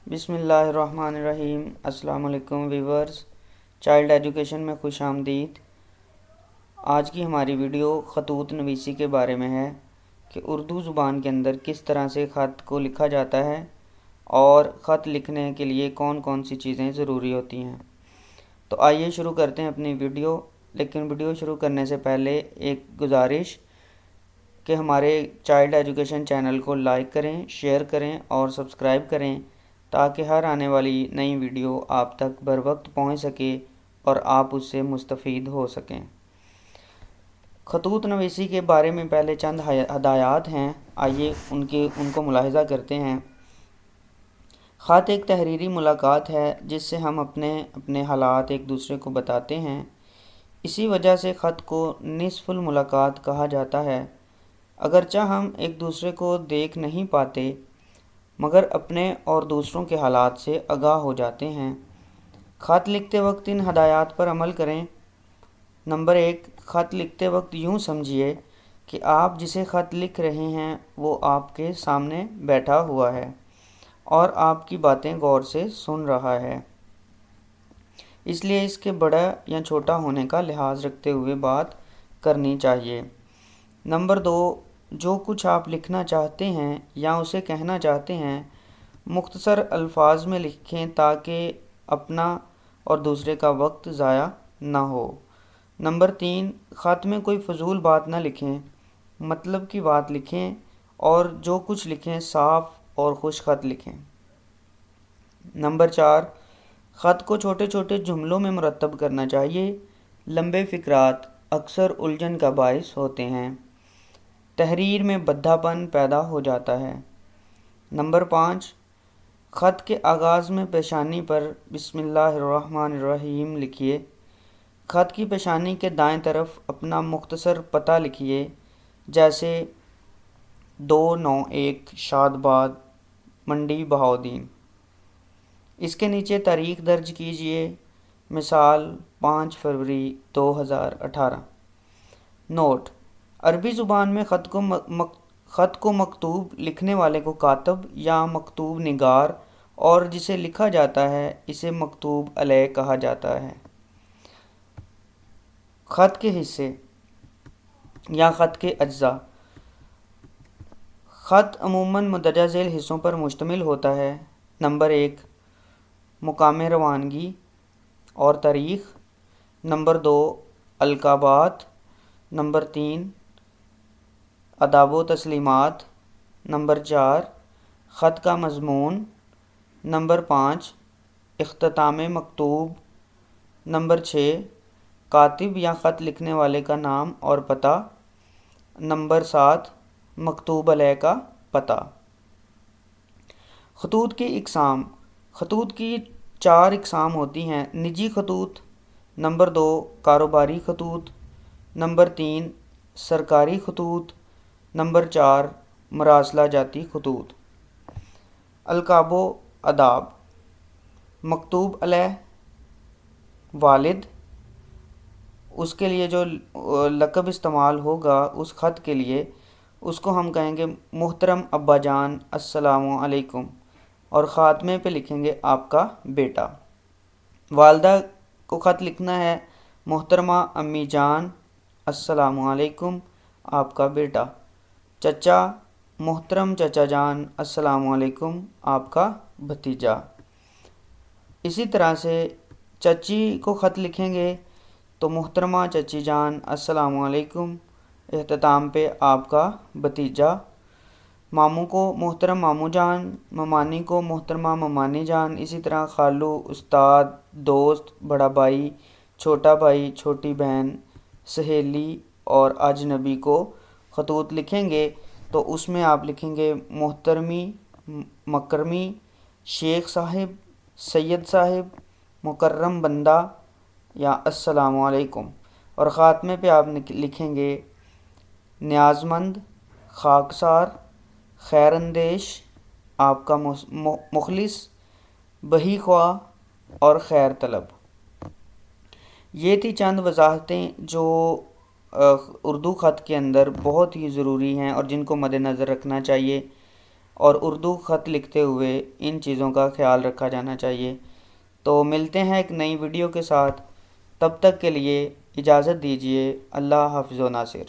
بسم اللہ الرحمن الرحیم۔ السلام علیکم ویورز، چائلڈ ایجوکیشن میں خوش آمدید۔ آج کی ہماری ویڈیو خطوط نویسی کے بارے میں ہے کہ اردو زبان کے اندر کس طرح سے خط کو لکھا جاتا ہے اور خط لکھنے کے لیے کون کون سی چیزیں ضروری ہوتی ہیں۔ تو آئیے شروع کرتے ہیں اپنی ویڈیو، لیکن ویڈیو شروع کرنے سے پہلے ایک گزارش کہ ہمارے چائلڈ ایجوکیشن چینل کو لائک کریں، شیئر کریں اور سبسکرائب کریں تاکہ ہر آنے والی نئی ویڈیو آپ تک بر وقت پہنچ سکے اور آپ اس سے مستفید ہو سکیں۔ خطوط نویسی کے بارے میں پہلے چند ہدایات ہیں، آئیے ان کو ملاحظہ کرتے ہیں۔ خط ایک تحریری ملاقات ہے جس سے ہم اپنے حالات ایک دوسرے کو بتاتے ہیں۔ اسی وجہ سے خط کو نصف الملاقات کہا جاتا ہے۔ اگرچہ ہم ایک دوسرے کو دیکھ نہیں پاتے مگر اپنے اور دوسروں کے حالات سے آگاہ ہو جاتے ہیں۔ خط لکھتے وقت ان ہدایات پر عمل کریں۔ نمبر 1، خط لکھتے وقت یوں سمجھیے کہ آپ جسے خط لکھ رہے ہیں وہ آپ کے سامنے بیٹھا ہوا ہے اور آپ کی باتیں غور سے سن رہا ہے، اس لیے اس کے بڑا یا چھوٹا ہونے کا لحاظ رکھتے ہوئے بات کرنی چاہیے۔ نمبر 2، جو کچھ آپ لکھنا چاہتے ہیں یا اسے کہنا چاہتے ہیں مختصر الفاظ میں لکھیں تاکہ اپنا اور دوسرے کا وقت ضائع نہ ہو۔ نمبر 3، خط میں کوئی فضول بات نہ لکھیں، مطلب کی بات لکھیں اور جو کچھ لکھیں صاف اور خوش خط لکھیں۔ نمبر 4، خط کو چھوٹے چھوٹے جملوں میں مرتب کرنا چاہیے۔ لمبے فقرات اکثر الجھن کا باعث ہوتے ہیں، تحریر میں بدھا پن پیدا ہو جاتا ہے۔ نمبر 5، خط کے آغاز میں پیشانی پر بسم اللہ الرحمن الرحیم لکھیے۔ خط کی پیشانی کے دائیں طرف اپنا مختصر پتہ لکھیے، جیسے 291 شادباد منڈی بہاؤدین۔ اس کے نیچے تاریخ درج کیجیے، مثال 5 فروری 2018۔ نوٹ: عربی زبان میں خط کو مکتوب لکھنے والے کو کاتب یا مکتوب نگار اور جسے لکھا جاتا ہے اسے مکتوب علیہ کہا جاتا ہے۔ خط کے حصے یا خط کے اجزاء: خط عموماً مندرجہ ذیل حصوں پر مشتمل ہوتا ہے۔ نمبر 1، مقام روانگی اور تاریخ۔ نمبر 2، القابات۔ نمبر 3، آداب و تسلیمات۔ نمبر 4، خط کا مضمون۔ نمبر 5، اختتام مکتوب۔ نمبر 6، کاتب یا خط لکھنے والے کا نام اور پتہ۔ نمبر 7، مکتوب علیہ کا پتہ۔ خطوط کی اقسام: خطوط کی 4 اقسام ہوتی ہیں: نجی خطوط۔ نمبر 2، کاروباری خطوط۔ نمبر 3، سرکاری خطوط۔ نمبر 4، مراسلہ جاتی خطوط۔ القاب و آداب: مکتوب علیہ، والد، اس کے لیے جو لقب استعمال ہوگا اس خط کے لیے اس کو ہم کہیں گے محترم ابا جان السلام علیکم، اور خاتمے پہ لکھیں گے آپ کا بیٹا۔ والدہ کو خط لکھنا ہے محترمہ امی جان السلام علیکم، آپ کا بیٹا۔ چچا، محترم چچا جان السلام علیکم، آپ کا بھتیجا۔ اسی طرح سے چچی کو خط لکھیں گے تو محترمہ چچی جان السلام علیکم، اختتام پہ آپ کا بھتیجا۔ ماموں کو محترم ماموں جان، ممانی کو محترمہ ممانی جان۔ اسی طرح خالو، استاد، دوست، بڑا بھائی، چھوٹا بھائی، چھوٹی بہن، سہیلی اور اجنبی کو خطوط لکھیں گے تو اس میں آپ لکھیں گے محترمی، مکرمی، شیخ صاحب، سید صاحب، مکرم بندہ یا السلام علیکم، اور خاتمے پہ آپ لکھیں گے نیاز مند، خاکسار، خیر اندیش، آپ کا مخلص، بہی خواہ اور خیر طلب۔ یہ تھی چند وضاحتیں جو اردو خط کے اندر بہت ہی ضروری ہیں اور جن کو مد نظر رکھنا چاہیے، اور اردو خط لکھتے ہوئے ان چیزوں کا خیال رکھا جانا چاہیے۔ تو ملتے ہیں ایک نئی ویڈیو کے ساتھ، تب تک کے لیے اجازت دیجیے۔ اللہ حافظ و ناصر۔